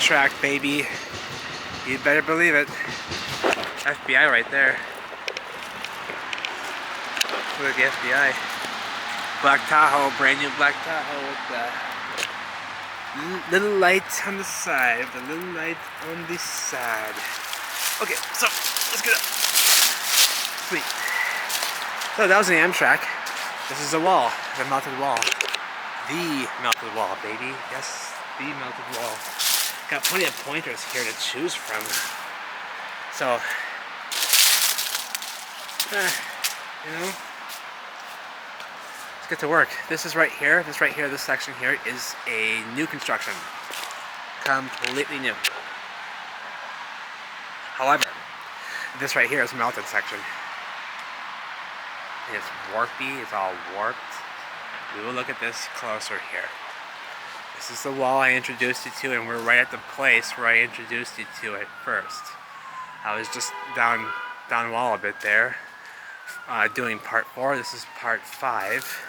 Amtrak, baby. You better believe it. FBI right there. Look at the FBI. Black Tahoe, brand new Black Tahoe with the little light on the side. The little light on the side. Okay, so let's get up. Sweet. So that was the Amtrak. This is the wall, the melted wall. The melted wall, baby. Yes, the melted wall. Got plenty of pointers here to choose from. So, you know, let's get to work. This is right here. This section here is a new construction. Completely new. However, this right here is a melted section. And it's warpy, it's all warped. We will look at this closer here. This is the wall I introduced you to, and we're right at the place where I introduced you to it first. I was just down wall a bit there, doing part 4. This is part 5.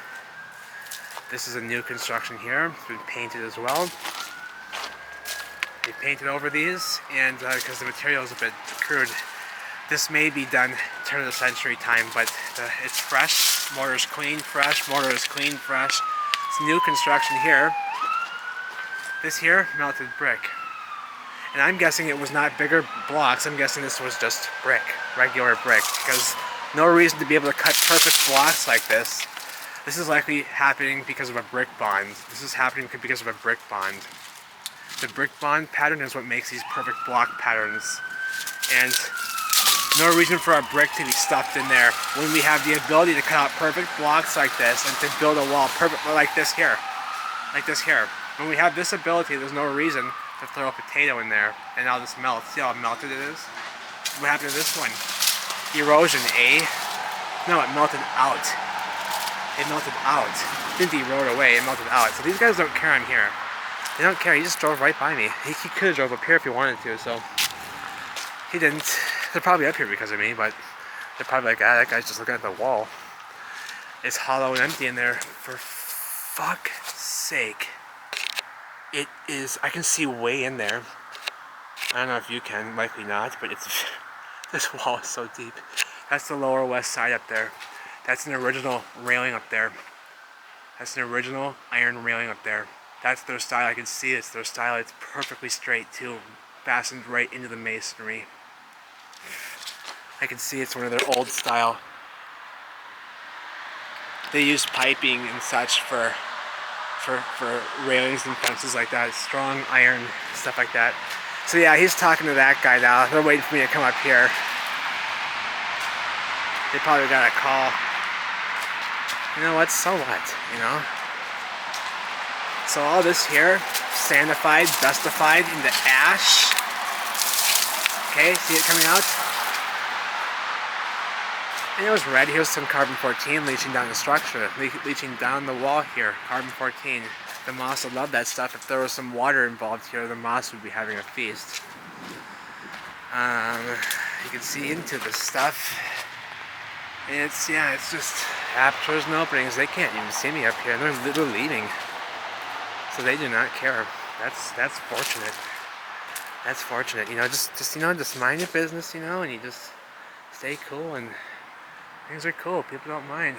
This is a new construction here. It's been painted as well. They painted over these, and because the material is a bit crude, this may be done turn of the century time, but it's fresh. Mortar's clean, fresh. Mortar is clean, fresh. It's new construction here. This here, melted brick. And I'm guessing it was not bigger blocks. I'm guessing this was just brick, regular brick, because no reason to be able to cut perfect blocks like this. This is likely happening because of a brick bond. This is happening because of a brick bond. The brick bond pattern is what makes these perfect block patterns. And no reason for our brick to be stuffed in there when we have the ability to cut out perfect blocks like this and to build a wall perfect like this here. Like this here. When we have this ability, there's no reason to throw a potato in there and now this melts. See how melted it is? What happened to this one? Erosion, eh? No, it melted out. It melted out. It didn't erode away, it melted out. So these guys don't care I'm here. They don't care, he just drove right by me. He could have drove up here if he wanted to, so he didn't. They're probably up here because of me, but they're probably like, that guy's just looking at the wall. It's hollow and empty in there. For fuck's sake. It is, I can see way in there. I don't know if you can, likely not, but it's, this wall is so deep. That's the lower west side up there. That's an original railing up there. That's an original iron railing up there. That's their style, I can see it's their style. It's perfectly straight too, fastened right into the masonry. I can see it's one of their old style. They use piping and such for railings and fences like that, strong iron, stuff like that. So yeah, he's talking to that guy now. They're waiting for me to come up here. They probably got a call. You know what, so what, you know? So all this here, sandified, dustified into ash. Okay, see it coming out? And it was red. Here's some carbon-14 leaching down the structure, leaching down the wall here. Carbon-14. The moss would love that stuff. If there was some water involved here, the moss would be having a feast. You can see into the stuff. And it's, yeah, it's just apertures and openings. They can't even see me up here. They're leaving. So they do not care. That's fortunate. That's fortunate. You know, just you know, just mind your business, you know, and you just stay cool and things are cool. People don't mind.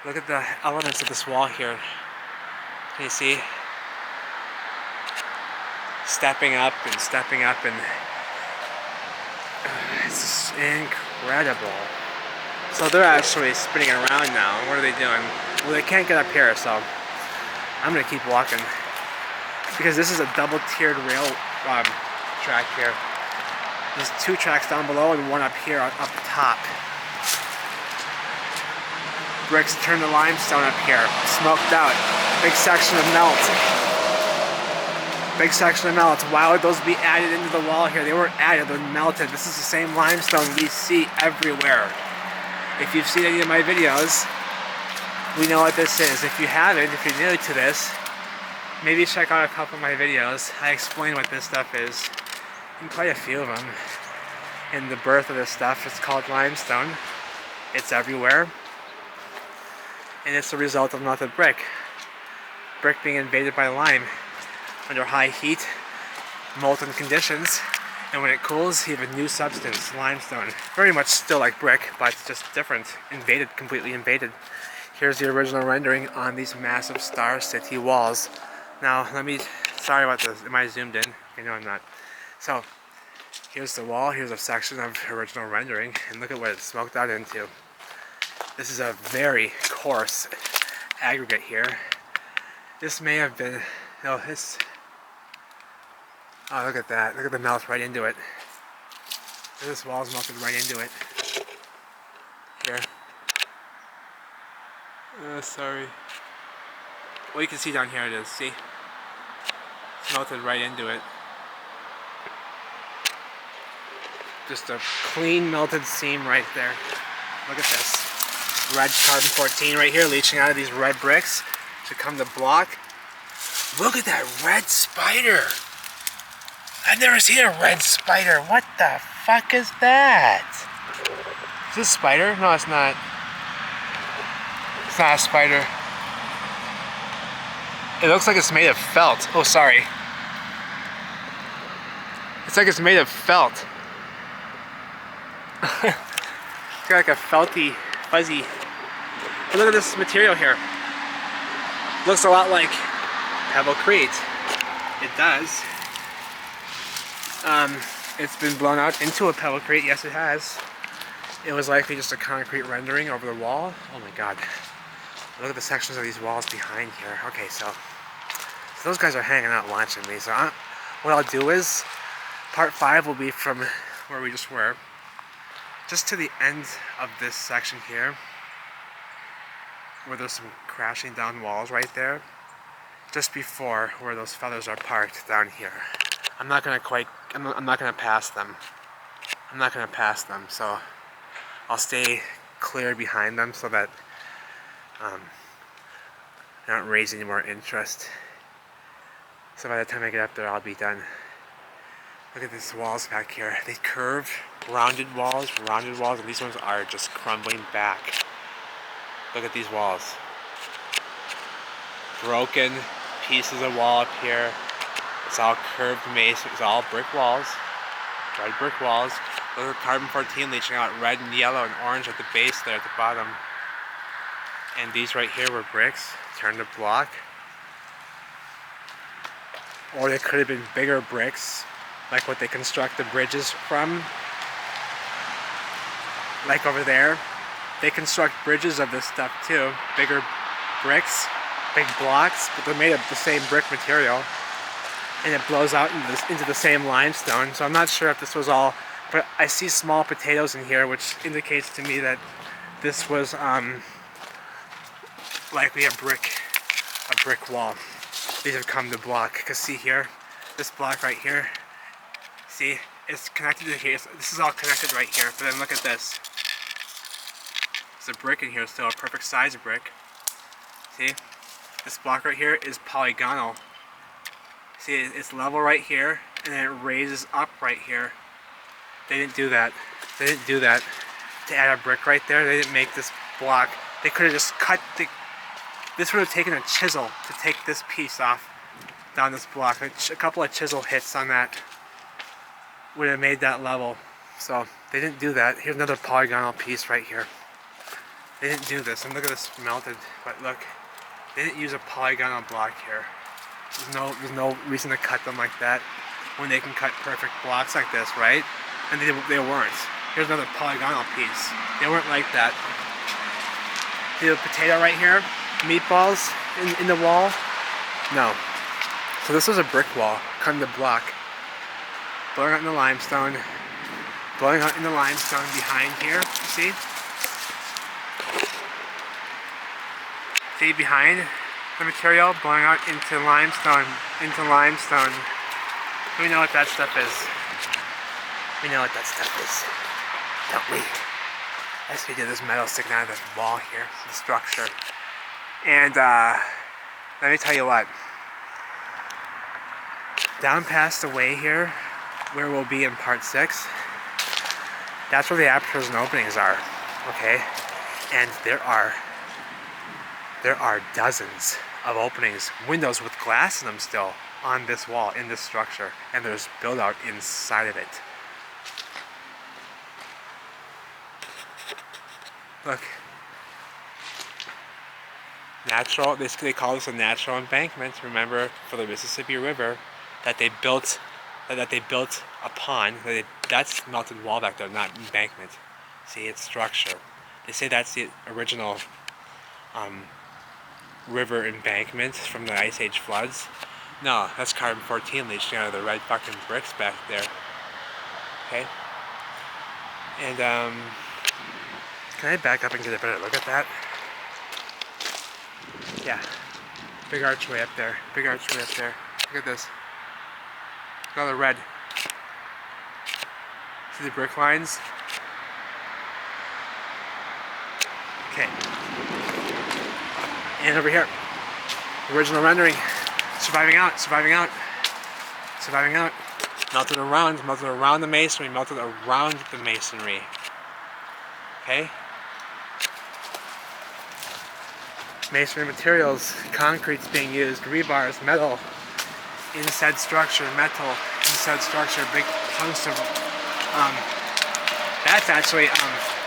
Look at the elements of this wall here. Can you see? Stepping up and it's just incredible. So they're actually spinning around now. What are they doing? Well, they can't get up here, so I'm gonna keep walking because this is a double-tiered rail track here. There's 2 tracks down below and 1 up here up the top. Bricks turn to limestone up here, smoked out. Big section of melt. Big section of melt. Why would those be added into the wall here? They weren't added, they're melted. This is the same limestone we see everywhere. If you've seen any of my videos, we know what this is. If you haven't, if you're new to this, maybe check out a couple of my videos. I explain what this stuff is, and quite a few of them. And the birth of this stuff, it's called limestone. It's everywhere. And it's the result of melted brick. Brick being invaded by lime under high heat, molten conditions. And when it cools, you have a new substance, limestone. Very much still like brick, but it's just different. Invaded, completely invaded. Here's the original rendering on these massive Star City walls. Now, sorry about this, am I zoomed in? I know I'm not. So, here's the wall, here's a section of original rendering, and look at what it's smoked out into. This is a very coarse aggregate here. This may have been, oh look at that, look at the melt right into it. This wall's melted right into it. Here. Sorry. Well, you can see down here it is, see? It's melted right into it. Just a clean melted seam right there. Look at this. Red carbon 14 right here, leaching out of these red bricks to come to block. Look at that red spider! I've never seen a red spider. What the fuck is that? Is this a spider? No, it's not. It's not a spider. It looks like it's made of felt. Oh, sorry. It's like it's made of felt. It's got like a felty, fuzzy. But look at this material here. Looks a lot like pebblecrete. It does. It's been blown out into a pebblecrete. Yes, it has. It was likely just a concrete rendering over the wall. Oh my god. Look at the sections of these walls behind here. Okay, so those guys are hanging out watching me. So what I'll do is, part 5 will be from where we just were, just to the end of this section here, where there's some crashing down walls right there, just before where those feathers are parked down here. I'm not gonna pass them. I'm not gonna pass them, so I'll stay clear behind them so that I don't raise any more interest. So by the time I get up there, I'll be done. Look at these walls back here. They curve, rounded walls, and these ones are just crumbling back. Look at these walls. Broken pieces of wall up here. It's all curved mason. It's all brick walls. Red brick walls. Look at carbon 14 leaching out red and yellow and orange at the base there at the bottom. And these right here were bricks turned to block. Or they could have been bigger bricks, like what they construct the bridges from. Like over there. They construct bridges of this stuff too. Bigger bricks, big blocks, but they're made of the same brick material. And it blows out into the same limestone. So I'm not sure if this was all, but I see small potatoes in here, which indicates to me that this was likely a brick wall. These have come to block. Because see here, this block right here, see, it's connected to here. This is all connected right here. But then look at this. There's a brick in here still, a perfect size brick. See, this block right here is polygonal. See, it's level right here, and then it raises up right here. They didn't do that. They didn't do that to add a brick right there. They didn't make this block. They could have just cut this would have taken a chisel to take this piece off down this block. A couple of chisel hits on that would have made that level. So they didn't do that. Here's another polygonal piece right here. They didn't do this, and look at this melted. But look, they didn't use a polygonal block here. There's no reason to cut them like that when they can cut perfect blocks like this, right? And they weren't. Here's another polygonal piece. They weren't like that. See the potato right here? Meatballs in the wall? No. So this was a brick wall, cut into block. Blowing out in the limestone. Blowing out in the limestone behind here, see? See behind the material blowing out into limestone, We know what that stuff is. We know what that stuff is, don't we? As we do this metal sticking out of this wall here, the structure. And let me tell you what. Down past the way here, where we'll be in part 6, that's where the apertures and openings are, okay? And there are dozens of openings, windows with glass in them still. on this wall, in this structure, and there's build out inside of it. Look. Natural, they call this a natural embankment, remember, for the Mississippi River, that they built upon. That's melted wall back there, not embankment. See, it's structure. They say that's the original river embankment from the Ice Age floods. No, that's carbon-14 leaching out of the red fucking bricks back there. Okay? And, can I back up and get a better look at that? Yeah. Big archway up there. Big archway up there. Look at this. Look at all the red. See the brick lines? Okay. And over here. Original rendering. Surviving out, surviving out. Surviving out. Melted around the masonry, melted around the masonry. Okay? Masonry materials, concrete's being used, rebars, metal, inside structure, metal, inside structure, big chunks of, that's actually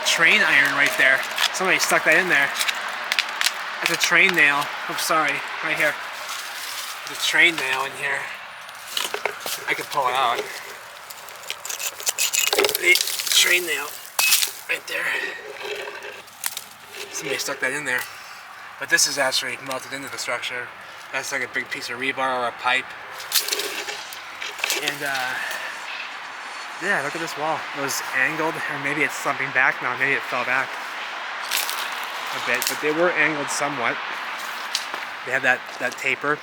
train iron right there. Somebody stuck that in there. That's a train nail. Oops, sorry, right here. There's a train nail in here. I could pull it out. The train nail, right there. Somebody stuck that in there. But this is actually melted into the structure. That's like a big piece of rebar or a pipe. And yeah, look at this wall. It was angled, or maybe it's slumping back now. Maybe it fell back a bit, but they were angled somewhat. They had that taper.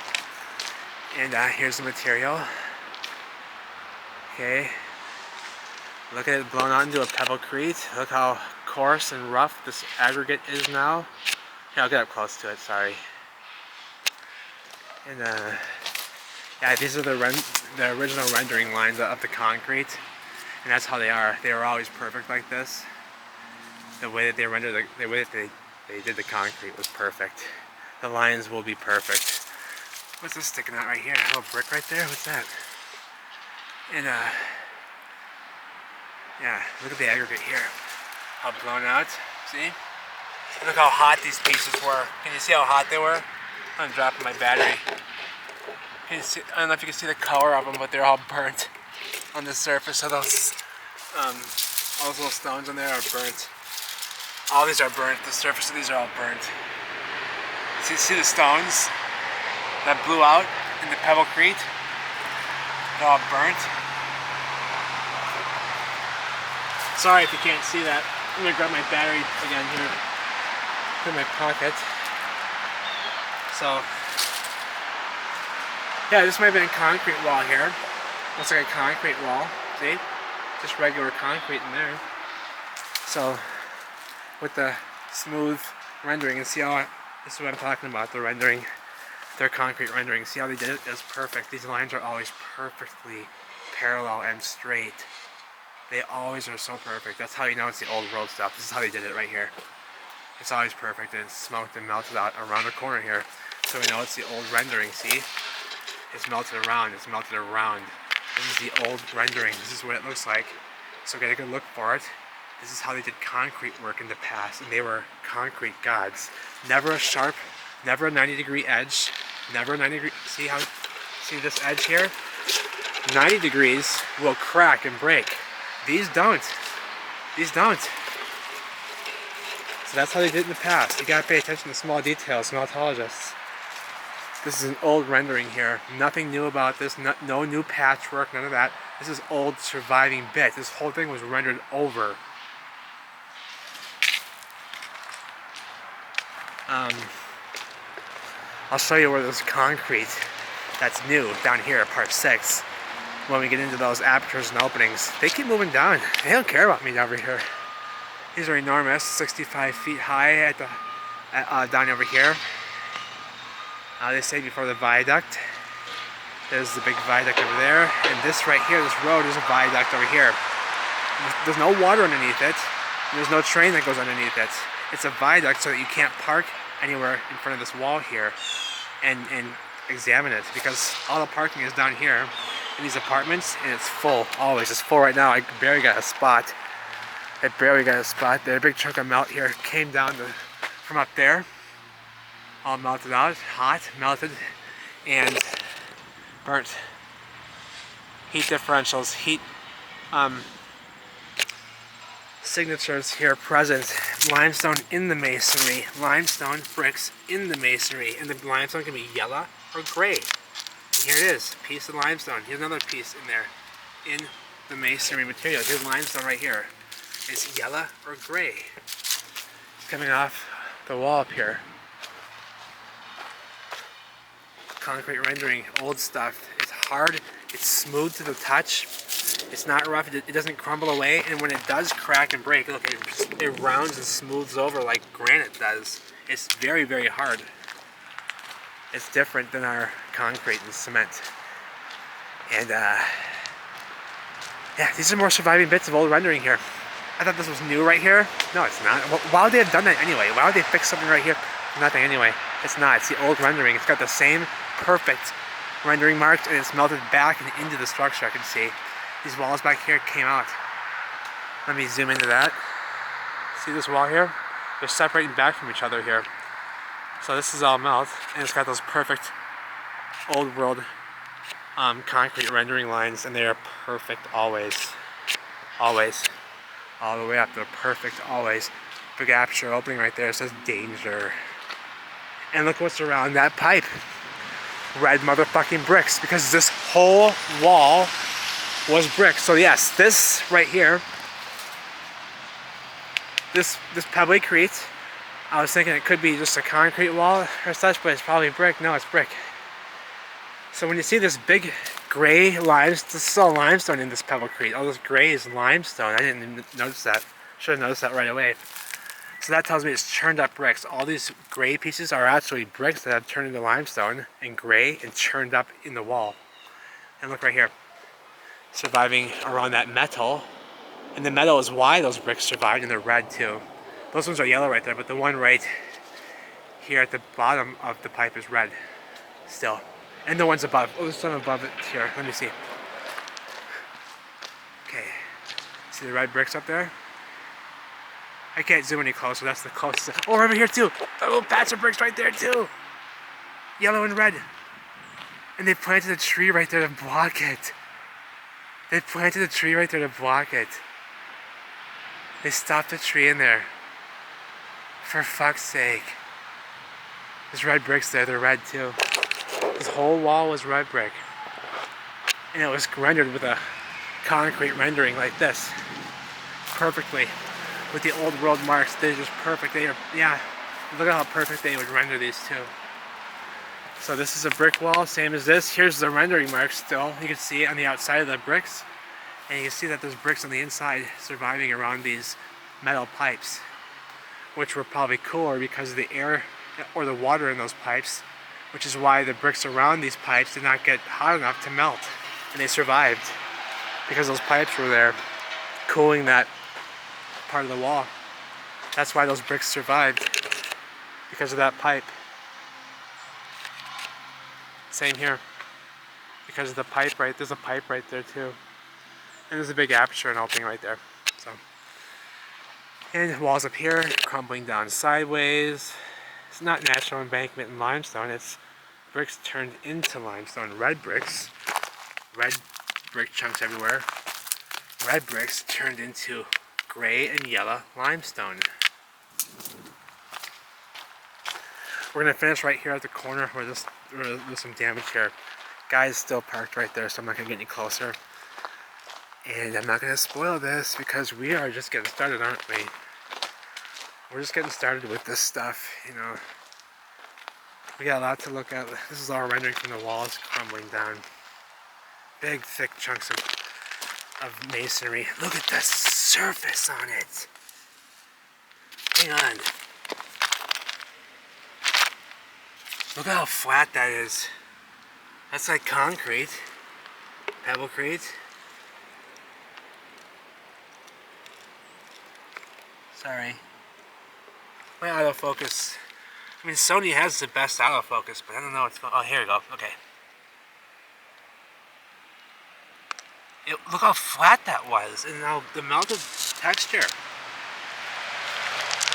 And here's the material. Okay. Look at it blown out into a pebblecrete. Look how coarse and rough this aggregate is now. Yeah, I'll get up close to it, sorry. And yeah, these are the original rendering lines of the concrete. And that's how they are. They are always perfect like this. The way that they rendered, the way that they did the concrete was perfect. The lines will be perfect. What's this sticking out right here? A little brick right there? What's that? And yeah, look at the aggregate here. How blown out, see? Look how hot these pieces were. Can you see how hot they were? I'm dropping my battery. Can you see, I don't know if you can see the color of them, but they're all burnt on the surface of those. All those little stones on there are burnt. All these are burnt. The surface of these are all burnt. See the stones that blew out in the pebblecrete? They're all burnt. Sorry if you can't see that. I'm gonna grab my battery again here. In my pocket. So yeah, this might have been a concrete wall here. Looks like a concrete wall. See? Just regular concrete in there. So with the smooth rendering, and see how this is what I'm talking about, the rendering, their concrete rendering. See how they did it? It's perfect. These lines are always perfectly parallel and straight. They always are so perfect. That's how you know it's the old world stuff. This is how they did it right here. It's always perfect, and it's smoked and melted out around the corner here. So we know it's the old rendering, see? It's melted around, it's melted around. This is the old rendering, this is what it looks like. So get a good look for it. This is how they did concrete work in the past, and they were concrete gods. Never a sharp, never a 90-degree edge, never a 90-degree, see this edge here? 90 degrees will crack and break. These don't. These don't. So that's how they did it in the past. You gotta pay attention to small details, meltologists. This is an old rendering here. Nothing new about this, no new patchwork, none of that. This is old surviving bit. This whole thing was rendered over. I'll show you where there's concrete that's new down here at part 6. When we get into those apertures and openings, they keep moving down. They don't care about me over here. These are enormous, 65 feet high at the down over here. They say before the viaduct. There's the big viaduct over there, and this right here, this road, is a viaduct over here. There's no water underneath it. There's no train that goes underneath it. It's a viaduct so that you can't park anywhere in front of this wall here, and examine it, because all the parking is down here in these apartments, and it's full, always. It's full right now. I barely got a spot. I barely got a spot there. A big chunk of melt here came down from up there. All melted out, hot, melted, and burnt. Heat differentials, heat signatures here present. Limestone in the masonry. Limestone bricks in the masonry. And the limestone can be yellow or gray. And here it is, a piece of limestone. Here's another piece in there, in the masonry material. Here's limestone right here. It's yellow or gray. It's coming off the wall up here. Concrete rendering, old stuff. It's hard, it's smooth to the touch. It's not rough, it doesn't crumble away, and when it does crack and break, look, it rounds and smooths over like granite does. It's very, very hard. It's different than our concrete and cement. And yeah, these are more surviving bits of old rendering here. I thought this was new right here. No, it's not. Why would they have done that anyway? Why would they fix something right here? Nothing anyway. It's not. It's the old rendering. It's got the same perfect rendering marks, and it's melted back and into the structure. I can see these walls back here came out. Let me zoom into that. See this wall here? They're separating back from each other here. So this is all melt, and it's got those perfect old world concrete rendering lines, and they are perfect always. Always. All the way up. They're perfect always. Big aperture opening right there. It says danger. And look what's around that pipe. Red motherfucking bricks, because this whole wall was brick. So yes, this right here, this pebblecrete, I was thinking it could be just a concrete wall or such, but it's probably brick. No, it's brick. So when you see this big gray limestone, this is all limestone in this pebblecrete. All this gray is limestone. I didn't even notice that. Should have noticed that right away. So that tells me it's churned up bricks. All these gray pieces are actually bricks that have turned into limestone and gray and churned up in the wall. And look right here, surviving around that metal. And the metal is why those bricks survived, and they're red too. Those ones are yellow right there, but the one right here at the bottom of the pipe is red still. And the ones above. Oh, there's some above it here. Let me see. Okay. See the red bricks up there? I can't zoom any closer. That's the closest. Oh, over here too. A little patch of bricks right there too. Yellow and red. And they planted a tree right there to block it. They planted a tree right there to block it. They stopped the tree in there. For fuck's sake. There's red bricks there. They're red too. This whole wall was red brick. And it was rendered with a concrete rendering like this. Perfectly. With the old world marks. They're just perfect. They are, yeah. Look at how perfect they would render these too. So this is a brick wall, same as this. Here's the rendering marks still. You can see it on the outside of the bricks. And you can see that there's bricks on the inside surviving around these metal pipes. Which were probably cooler because of the air or the water in those pipes. Which is why the bricks around these pipes did not get hot enough to melt. And they survived. Because those pipes were there cooling that part of the wall. That's why those bricks survived. Because of that pipe. Same here. Because of the pipe right, there's a pipe right there too. And there's a big aperture and opening right there. So, and walls up here, crumbling down sideways. It's not natural embankment and limestone, it's bricks turned into limestone. Red bricks. Red brick chunks everywhere. Red bricks turned into gray and yellow limestone. We're gonna finish right here at the corner where there's some damage here. Guy's still parked right there, so I'm not gonna get any closer. And I'm not gonna spoil this because we are just getting started, aren't we? We're just getting started with this stuff, you know. We got a lot to look at. This is all rendering from the walls crumbling down. Big, thick chunks of masonry. Look at the surface on it. Hang on. Look at how flat that is. That's like concrete. Pebblecrete. Sorry. My autofocus I mean, Sony has the best autofocus, but I don't know what's going on. Oh, here we go. Okay. Look how flat that was, and now the melted texture.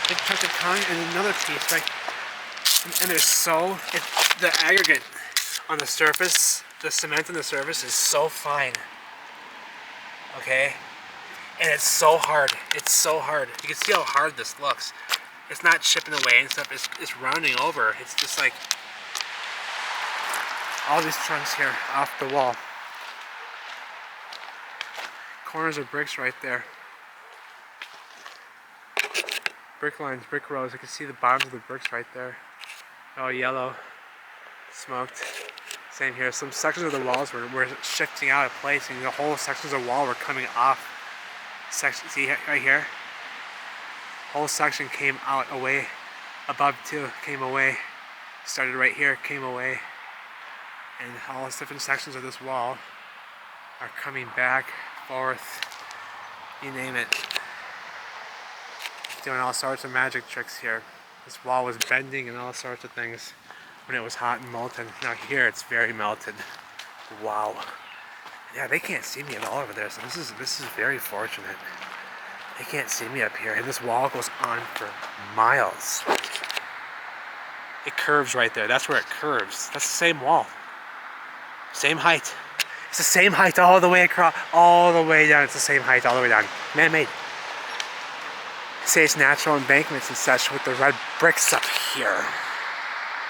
Big chunk of tongue and another piece, like, and there's the aggregate on the surface, the cement on the surface is so fine. Okay? And it's so hard. It's so hard. You can see how hard this looks. It's not chipping away and stuff, it's rounding over. It's just like all these chunks here off the wall. Corners of bricks right there. Brick lines, brick rows. You can see the bottoms of the bricks right there. Oh, yellow, smoked. Same here. Some sections of the walls were shifting out of place, and the whole sections of wall were coming off. See right here? Whole section came out away. Above too, came away. Started right here, came away. And all the different sections of this wall are coming back, forth, you name it. Doing all sorts of magic tricks here. This wall was bending and all sorts of things when it was hot and molten. Now here it's very melted. Wow. Yeah, they can't see me at all over there, so this is very fortunate. They can't see me up here, and this wall goes on for miles. It curves right there. That's where it curves. That's the same wall. Same height. It's the same height all the way across, all the way down. It's the same height all the way down. Man-made. Say it's natural embankments and such with the red bricks up here.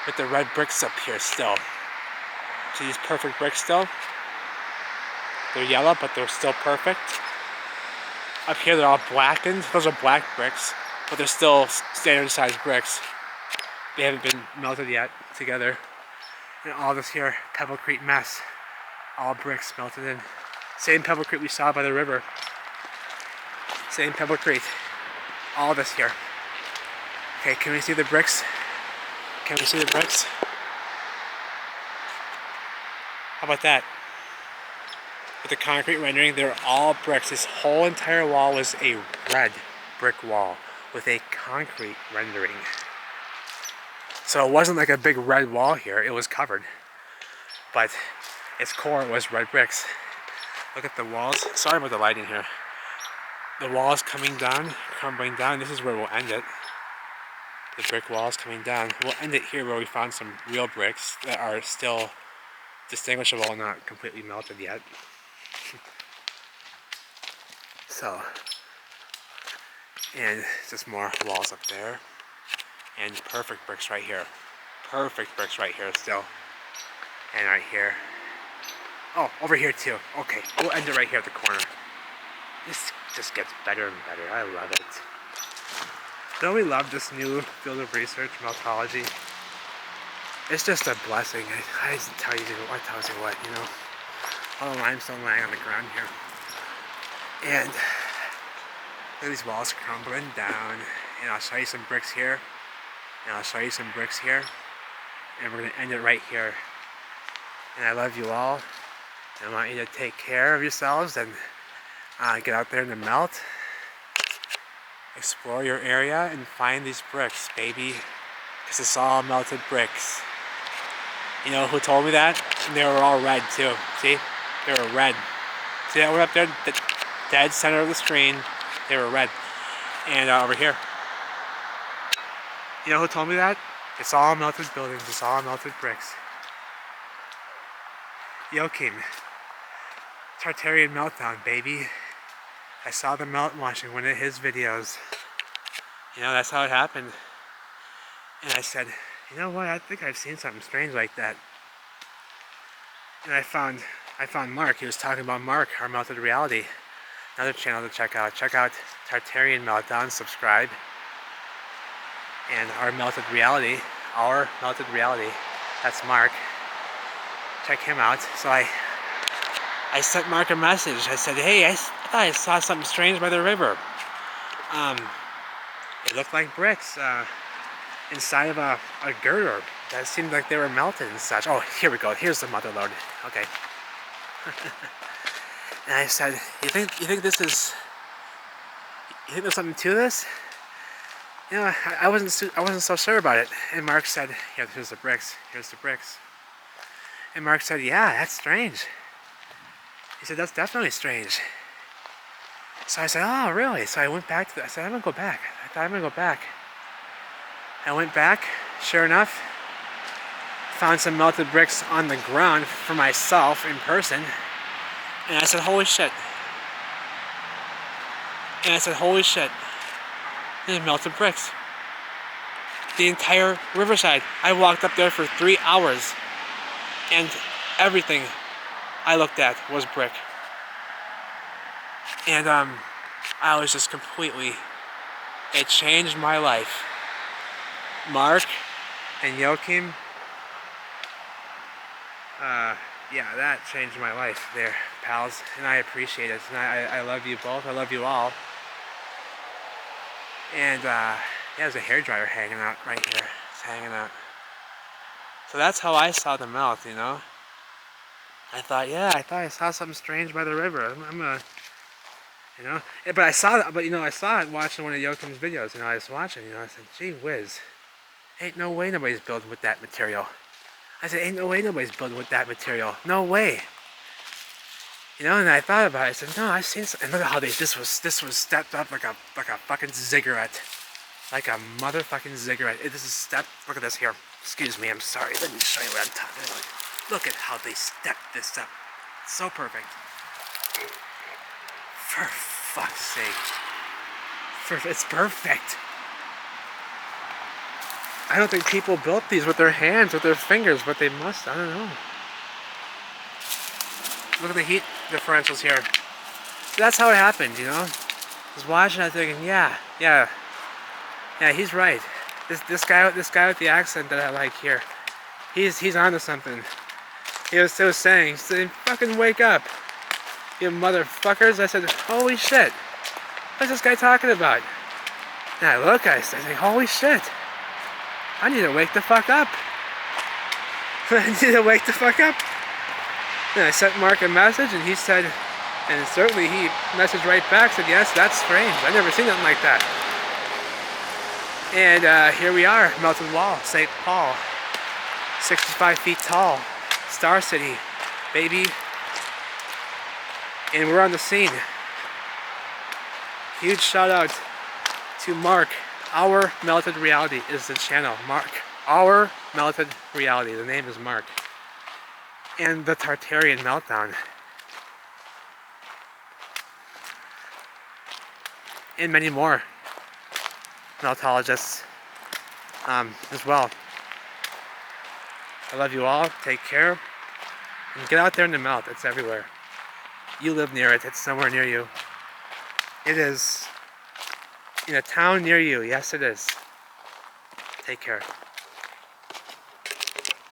With the red bricks up here still. See these perfect bricks still? They're yellow, but they're still perfect. Up here they're all blackened. Those are black bricks, but they're still standard size bricks. They haven't been melted yet together. And all this here, Pebblecrete mess. All bricks melted in. Same Pebblecrete we saw by the river. Same Pebblecrete. All this here. Okay, can we see the bricks? Can we see the bricks? How about that? With the concrete rendering, they're all bricks. This whole entire wall was a red brick wall with a concrete rendering. So it wasn't like a big red wall here, it was covered. But its core was red bricks. Look at the walls. Sorry about the lighting here. The walls coming down, crumbling down. This is where we'll end it. The brick walls coming down. We'll end it here where we found some real bricks that are still distinguishable, not completely melted yet. So, and just more walls up there. And perfect bricks right here. Perfect bricks right here still. And right here. Oh, over here too. Okay, we'll end it right here at the corner. This just gets better and better. I love it. Don't we love this new field of research, meltology? It's just a blessing. I tell you what, you know. All the limestone lying on the ground here. And look at these walls crumbling down. And I'll show you some bricks here. And I'll show you some bricks here. And we're going to end it right here. And I love you all. And I want you to take care of yourselves and get out there in the melt. Explore your area and find these bricks, baby. Because it's all melted bricks. You know who told me that? And they were all red too. See? They were red. See that one up there? The dead center of the screen. They were red. And over here. You know who told me that? It's all melted buildings. It's all melted bricks. Joachim. Tartarian Meltdown, baby. I saw the melt watching one of his videos. You know, that's how it happened. And I said, you know what, I think I've seen something strange like that. And I found Mark. He was talking about Mark, Our Melted Reality. Another channel to check out. Check out Tartarian Meltdown, subscribe. And Our Melted Reality, that's Mark. Check him out. So I sent Mark a message. I said, hey, I thought I saw something strange by the river. It looked like bricks inside of a girder. That seemed like they were melted and such. Oh, here we go. Here's the mother load. Okay. And I said, you think there's something to this? You know, I wasn't so sure about it. And Mark said, "Yeah, here's the bricks. Here's the bricks." And Mark said, "Yeah, that's strange." He said, "That's definitely strange." So I said, "Oh, really?" So I went back I said, "I'm gonna go back." I thought I'm gonna go back. I went back. Sure enough, found some melted bricks on the ground for myself in person. And I said, "Holy shit." And I said, "Holy shit." And melted bricks. The entire riverside. I walked up there for 3 hours. And everything I looked at was brick. And I was just completely, it changed my life. Mark and Joachim, yeah, that changed my life there, pals, and I appreciate it. And I love you both. I love you all. And yeah, there's a hairdryer hanging out right here. It's hanging out. So that's how I saw the mouth, you know. I thought I saw something strange by the river. You know, but I saw it. But you know, I saw it watching one of Joachim's videos. You know, I was watching. You know, I said, "Gee whiz, ain't no way nobody's building with that material." I said, "Ain't no way nobody's building with that material. No way." You know, and I thought about it. I said, "No, I've seen some." And look at how this was stepped up like a fucking ziggurat, like a motherfucking ziggurat. This is stepped. Look at this here. Excuse me. I'm sorry. Let me show you what I'm talking about. Look at how they stepped this up. It's so perfect. For fuck's sake. It's perfect. I don't think people built these with their hands, with their fingers, but they must. I don't know. Look at the heat differentials here. That's how it happened, you know? I was watching, I was thinking, yeah, he's right. This guy with the accent that I like here, he's onto something. He was still saying, fucking wake up, you motherfuckers. I said, holy shit, what's this guy talking about? And I look, I say, holy shit, I need to wake the fuck up. I need to wake the fuck up. And I sent Mark a message, and he said, and certainly he messaged right back, said, yes, that's strange. I've never seen nothing like that. And here we are, Melted Wall, St. Paul, 65 feet tall, Star City, baby. And we're on the scene. Huge shout out to Mark. Our Melted Reality is the channel. Mark. Our Melted Reality. The name is Mark. And the Tartarian Meltdown. And many more meltologists as well. I love you all. Take care. And get out there in the melt. It's everywhere. You live near it. It's somewhere near you. It is in a town near you. Yes, it is. Take care.